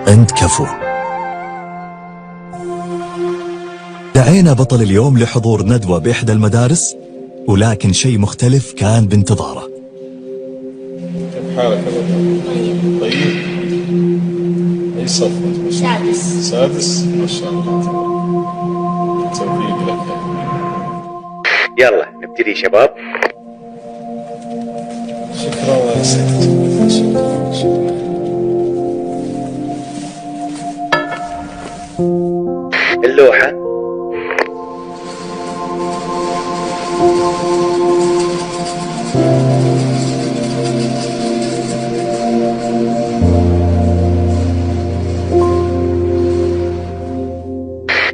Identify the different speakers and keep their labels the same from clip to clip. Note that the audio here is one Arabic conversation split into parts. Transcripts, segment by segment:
Speaker 1: أنت كفو. دعينا بطل اليوم لحضور ندوة بإحدى المدارس، ولكن شيء مختلف كان بانتظاره.
Speaker 2: كيف حالك يا بطل؟ طيب. أي صف أنت؟
Speaker 3: سادس.
Speaker 2: سادس؟ ما شاء الله تبارك. توفيق لك.
Speaker 4: يلا نبتدي شباب.
Speaker 2: شكرا يا سيدي. شكرا.
Speaker 4: اللوحة.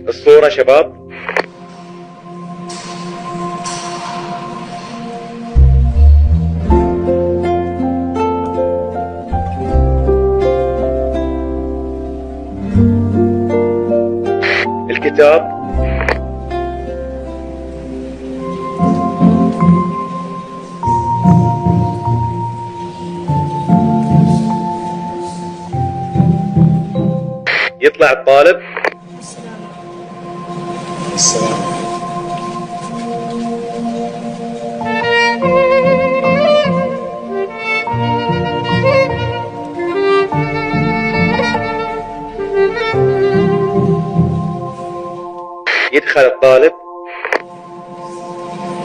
Speaker 4: الصورة شباب. الكتاب. يطلع الطالب.
Speaker 2: السلام.
Speaker 4: يدخل الطالب.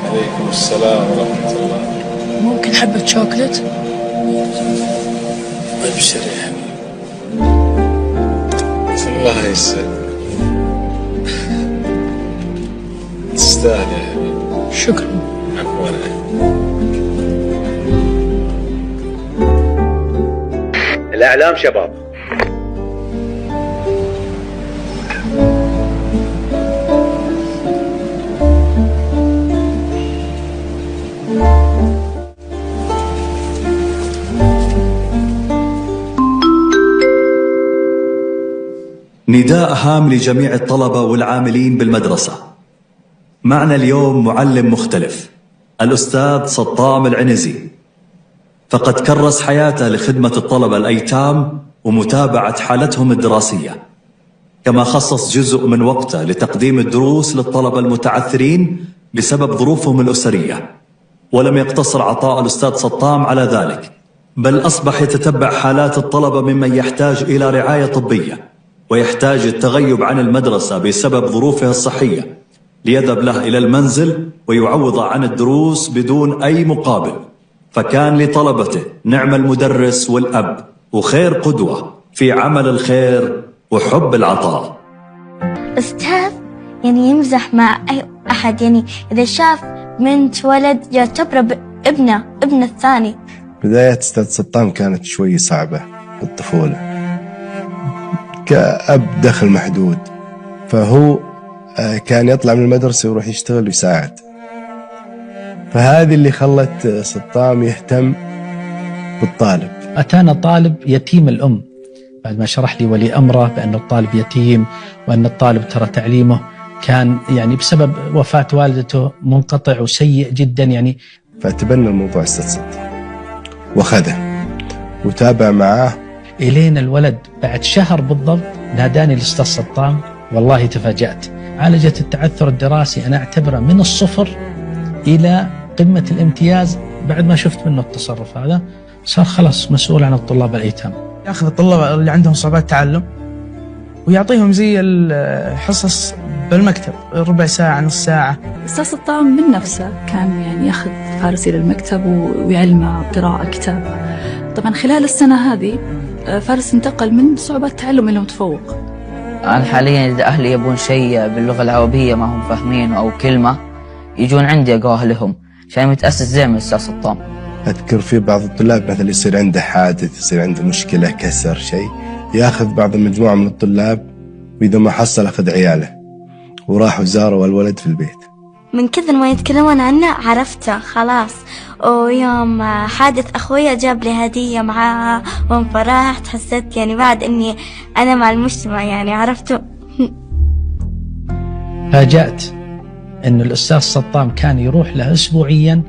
Speaker 2: عليكم السلام ورحمة الله.
Speaker 3: ممكن حبة شوكولات؟
Speaker 2: ابشر يا حبيبي. الله يسعدك. تستاهل يا حبيبي.
Speaker 3: شكرا.
Speaker 2: عفوا.
Speaker 4: الأعلام شباب.
Speaker 1: نداء هام لجميع الطلبة والعاملين بالمدرسة. معنا اليوم معلم مختلف، الأستاذ سطام العنزي، فقد كرس حياته لخدمة الطلبة الأيتام ومتابعة حالتهم الدراسية، كما خصص جزء من وقته لتقديم الدروس للطلبة المتعثرين بسبب ظروفهم الأسرية. ولم يقتصر عطاء الأستاذ سطام على ذلك، بل أصبح يتتبع حالات الطلبة ممن يحتاج إلى رعاية طبية ويحتاج التغيب عن المدرسة بسبب ظروفها الصحية، ليذهب له إلى المنزل ويعوض عن الدروس بدون أي مقابل. فكان لطلبته نعم المدرس والأب وخير قدوة في عمل الخير وحب العطاء.
Speaker 5: أستاذ يعني يمزح مع أي أحد، يعني إذا شاف بنت ولد يعتبره ابنه الثاني.
Speaker 6: بداية أستاذ سطام كانت شوي صعبة بالطفولة، كأب دخل محدود، فهو كان يطلع من المدرسة ويروح يشتغل ويساعد، فهذه اللي خلت سطام يهتم بالطالب.
Speaker 7: أتانا طالب يتيم الأم بعد ما شرح لي ولي أمره بأن الطالب يتيم، وأن الطالب ترى تعليمه كان يعني بسبب وفاة والدته منقطع وسيء جدا يعني.
Speaker 6: فأتبنى الموضوع أستاذ سطام وخذه وتابع معاه
Speaker 7: إلينا الولد بعد شهر بالضبط ناداني الأستاذ سطام، والله تفاجأت. عالجت التعثر الدراسي أنا أعتبره من الصفر إلى قمة الامتياز بعد ما شفت منه التصرف هذا. صار خلاص مسؤول عن الطلاب الأيتام،
Speaker 8: يأخذ الطلاب اللي عندهم صعوبات تعلم ويعطيهم زي الحصص بالمكتب، ربع ساعة نص ساعة.
Speaker 3: أستاذ سطام من نفسه كان يعني ياخذ فارس إلى المكتب ويعلمه قراءة كتاب. طبعا خلال السنة هذه فارس انتقل من صعوبات تعلم إلى متفوق.
Speaker 9: أنا حاليا إذا أهلي يبون شيء باللغة العربية ما هم فاهمينه أو كلمة يجون عندي أقرأ لهم، عشان متأسس زي من الأستاذ سطام.
Speaker 6: أذكر في بعض الطلاب مثلا يصير عنده حادث، يصير عنده مشكلة كسر شيء، ياخذ بعض المجموعة من الطلاب وإذا ما حصل أخذ عياله وراحوا زاروا الولد في البيت.
Speaker 5: من كثر ما يتكلمون عنه عرفته خلاص. ويوم حادث أخويا جاب لي هدية معاها وانفرحت، حسيت يعني بعد إني أنا مع المجتمع يعني عرفته.
Speaker 7: فاجأت أن الأستاذ سطام كان يروح له أسبوعيا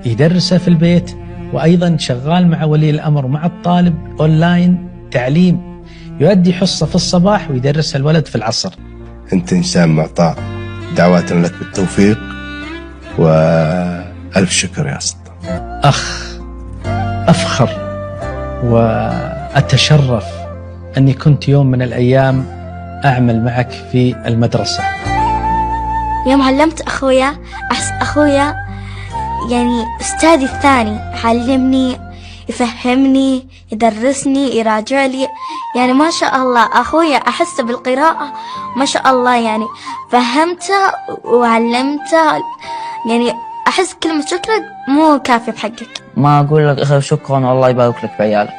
Speaker 7: يدرسه في البيت، وأيضا شغال مع ولي الأمر مع الطالب أونلاين تعليم. يؤدي حصة في الصباح ويدرسها الولد في العصر.
Speaker 6: أنت إنسان معطاء، دعواتنا لك بالتوفيق وألف شكر يا سلطان.
Speaker 7: أفخر وأتشرف أني كنت يوم من الأيام أعمل معك في المدرسة.
Speaker 5: يوم علمت أخويا، أحس أخويا يعني أستاذي الثاني، علمني، يفهمني، يدرسني، يراجع لي، يعني ما شاء الله. أخويا أحس بالقراءة ما شاء الله، يعني فهمته وعلمته، يعني أحس كلمة شكرا مو كافية بحقك.
Speaker 9: ما أقول لك أخي شكرا والله يبارك لك بعيالك.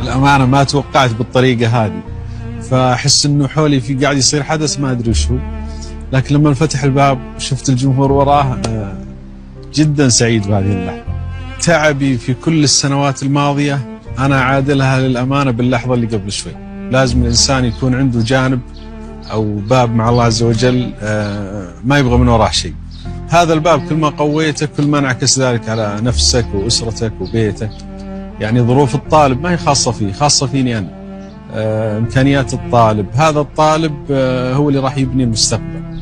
Speaker 10: الأمانة ما توقعت بالطريقة هذه، فأحس إنه حولي في قاعد يصير حدث ما أدري وش هو، لكن لما انفتح الباب وشفت الجمهور وراه جدا سعيد بهذه اللحظة. تعبي في كل السنوات الماضية أنا عادلها للأمانة باللحظة اللي قبل شوي. لازم الإنسان يكون عنده جانب أو باب مع الله عز وجل ما يبغى من وراه شيء. هذا الباب كل ما قويته كل ما انعكس ذلك على نفسك وأسرتك وبيتك. يعني ظروف الطالب ما هي خاصة فيه، خاصة فيني أنا. إمكانيات الطالب، هذا الطالب هو اللي راح يبني المستقبل.